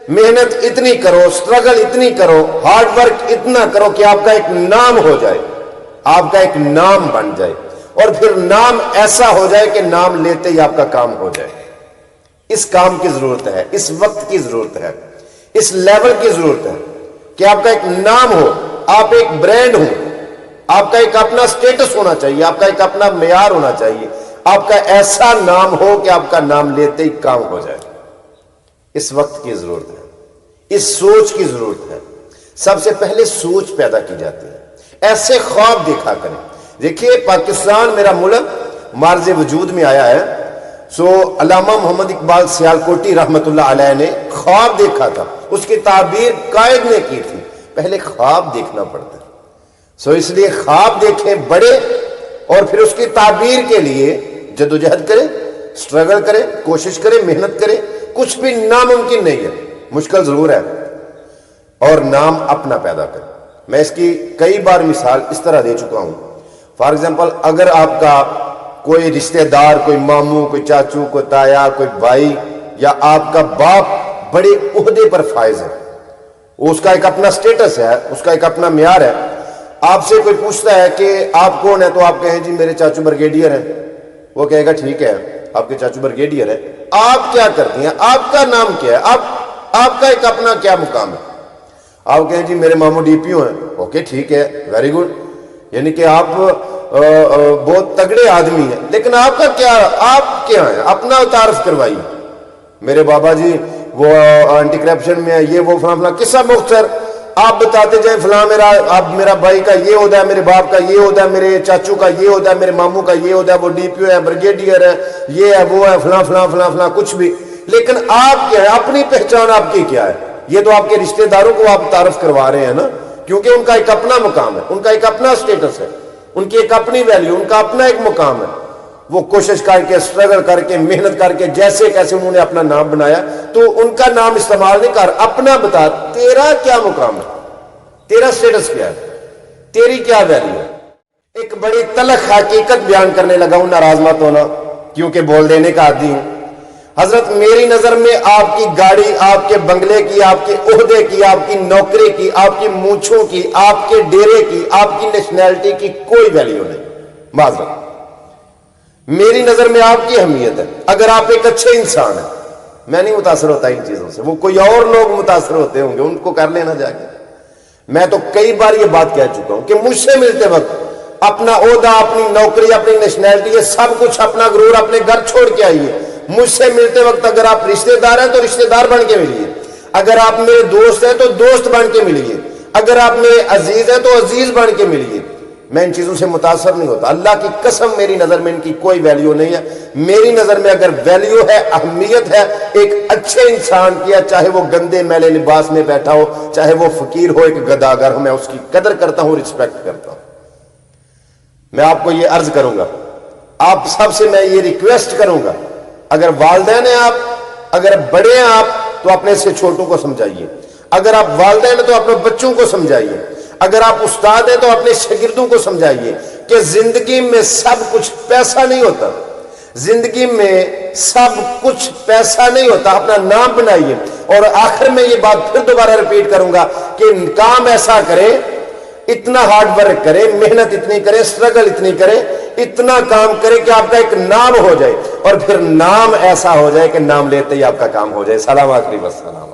محنت اتنی کرو، سٹرگل اتنی کرو، ہارڈ ورک اتنا کرو کہ آپ کا ایک نام ہو جائے، آپ کا ایک نام بن جائے، اور پھر نام ایسا ہو جائے کہ نام لیتے ہی آپ کا کام ہو جائے۔ اس کام کی ضرورت ہے، اس وقت کی ضرورت ہے، اس لیول کی ضرورت ہے کہ آپ کا ایک نام ہو، آپ ایک برانڈ ہو، آپ کا ایک اپنا سٹیٹس ہونا چاہیے، آپ کا ایک اپنا معیار ہونا چاہیے، آپ کا ایسا نام ہو کہ آپ کا نام لیتے ہی کام ہو جائے۔ اس وقت کی ضرورت ہے، اس سوچ کی ضرورت ہے۔ سب سے پہلے سوچ پیدا کی جاتی ہے، ایسے خواب دیکھا کریں۔ دیکھیے پاکستان میرا ملک معرض وجود میں آیا ہے، علامہ محمد اقبال سیالکوٹی رحمت اللہ علیہ نے خواب دیکھا تھا، اس کی تعبیر قائد نے کی تھی۔ پہلے خواب دیکھنا پڑتا ہے، اس لیے خواب دیکھیں بڑے، اور پھر اس کی تعبیر کے لیے جدوجہد کریں، سٹرگل کریں، کوشش کریں، محنت کریں۔ کچھ بھی ناممکن نہیں ہے، مشکل ضرور ہے، اور نام اپنا پیدا کریں۔ میں اس کی کئی بار مثال اس طرح دے چکا ہوں۔ فار ایگزامپل، اگر آپ کا کوئی رشتہ دار، کوئی ماموں، کوئی چاچو، کوئی تایا، کوئی بھائی، یا آپ کا باپ بڑے عہدے پر فائز ہے، اس کا ایک اپنا سٹیٹس ہے، اس کا ایک اپنا معیار ہے، آپ سے کوئی پوچھتا ہے کہ آپ کون ہیں، تو آپ کہیں جی میرے چاچو بریگیڈیئر ہیں، وہ کہے گا ٹھیک ہے آپ کے چاچو بریگیڈیئر ہیں، آپ کیا کرتی ہیں، آپ کا نام کیا ہے، آپ کا ایک اپنا کیا مقام ہے؟ آپ کہیں جی میرے ماموں ڈی پی او ہیں، اوکے ٹھیک ہے، ویری گڈ، یعنی کہ آپ بہت تگڑے آدمی ہیں، لیکن آپ کا کیا، آپ کیا ہیں، اپنا تعارف کروائیے۔ میرے بابا جی وہ اینٹی کرپشن میں ہے، یہ وہ فلاں فلاں، قصہ مختصر آپ بتاتے جائیں، فلاں میرا بھائی کا یہ عہدہ ہے، میرے باپ کا یہ عہدہ ہے، میرے چاچو کا یہ عہدہ ہے، میرے ماموں کا یہ عہدہ ہے، وہ ڈی پی او ہے، بریگیڈیئر ہے، یہ ہے، وہ ہے، فلاں فلاں فلاں فلاں، کچھ بھی، لیکن آپ کیا ہے، اپنی پہچان آپ کی کیا ہے؟ یہ تو آپ کے رشتہ داروں کو آپ تعارف کروا رہے ہیں نا، کیونکہ ان کا ایک اپنا مقام ہے، ان کا ایک اپنا سٹیٹس ہے، ان کی ایک اپنی ویلیو، ان کا اپنا ایک مقام ہے۔ وہ کوشش کر کے، سٹرگل کر کے، محنت کر کے، جیسے کیسے انہوں نے اپنا نام بنایا، تو ان کا نام استعمال نہیں کر، اپنا بتا، تیرا کیا مقام ہے، تیرا سٹیٹس کیا ہے، تیری کیا ویلیو ہے۔ ایک بڑی تلخ حقیقت بیان کرنے لگا ہوں، ناراض مت ہونا، کیونکہ بول دینے کا عادی ہوں۔ حضرت میری نظر میں آپ کی گاڑی، آپ کے بنگلے کی، آپ کے عہدے کی، آپ کی نوکری کی، آپ کی مونچھوں کی، آپ کے ڈیرے کی، آپ کی نیشنلٹی کی کوئی ویلیو نہیں، معذرت۔ میری نظر میں آپ کی اہمیت ہے، اگر آپ ایک اچھے انسان ہیں۔ میں نہیں متاثر ہوتا ان چیزوں سے، وہ کوئی اور لوگ متاثر ہوتے ہوں گے، ان کو کر لینا جا کے۔ میں تو کئی بار یہ بات کہہ چکا ہوں کہ مجھ سے ملتے وقت اپنا عہدہ، اپنی نوکری، اپنی نیشنلٹی، یہ سب کچھ، اپنا غرور اپنے گھر چھوڑ کے آئیے۔ مجھ سے ملتے وقت اگر آپ رشتہ دار ہیں تو رشتہ دار بن کے ملیے، اگر آپ میرے دوست ہیں تو دوست بن کے ملیے، اگر آپ میرے عزیز ہیں تو عزیز بن کے ملیے۔ میں ان چیزوں سے متاثر نہیں ہوتا، اللہ کی قسم میری نظر میں ان کی کوئی ویلیو نہیں ہے۔ میری نظر میں اگر ویلیو ہے، اہمیت ہے ایک اچھے انسان کی، چاہے وہ گندے میلے لباس میں بیٹھا ہو، چاہے وہ فقیر ہو، ایک گداگر ہو، میں اس کی قدر کرتا ہوں، رسپیکٹ کرتا ہوں۔ میں آپ کو یہ عرض کروں گا، آپ سب سے میں یہ ریکویسٹ کروں گا، اگر والدین ہیں آپ، اگر بڑے ہیں آپ تو اپنے سے چھوٹوں کو سمجھائیے، اگر آپ والدین ہیں تو اپنے بچوں کو سمجھائیے، اگر آپ استاد ہیں تو اپنے شاگردوں کو سمجھائیے کہ زندگی میں سب کچھ پیسہ نہیں ہوتا، زندگی میں سب کچھ پیسہ نہیں ہوتا، اپنا نام بنائیے۔ اور آخر میں یہ بات پھر دوبارہ ریپیٹ کروں گا کہ کام ایسا کریں، اتنا ہارڈ ورک کریں، محنت اتنی کریں، سٹرگل اتنی کریں، اتنا کام کریں کہ آپ کا ایک نام ہو جائے، اور پھر نام ایسا ہو جائے کہ نام لیتے ہی آپ کا کام ہو جائے۔ سلام آخری، بس سلام۔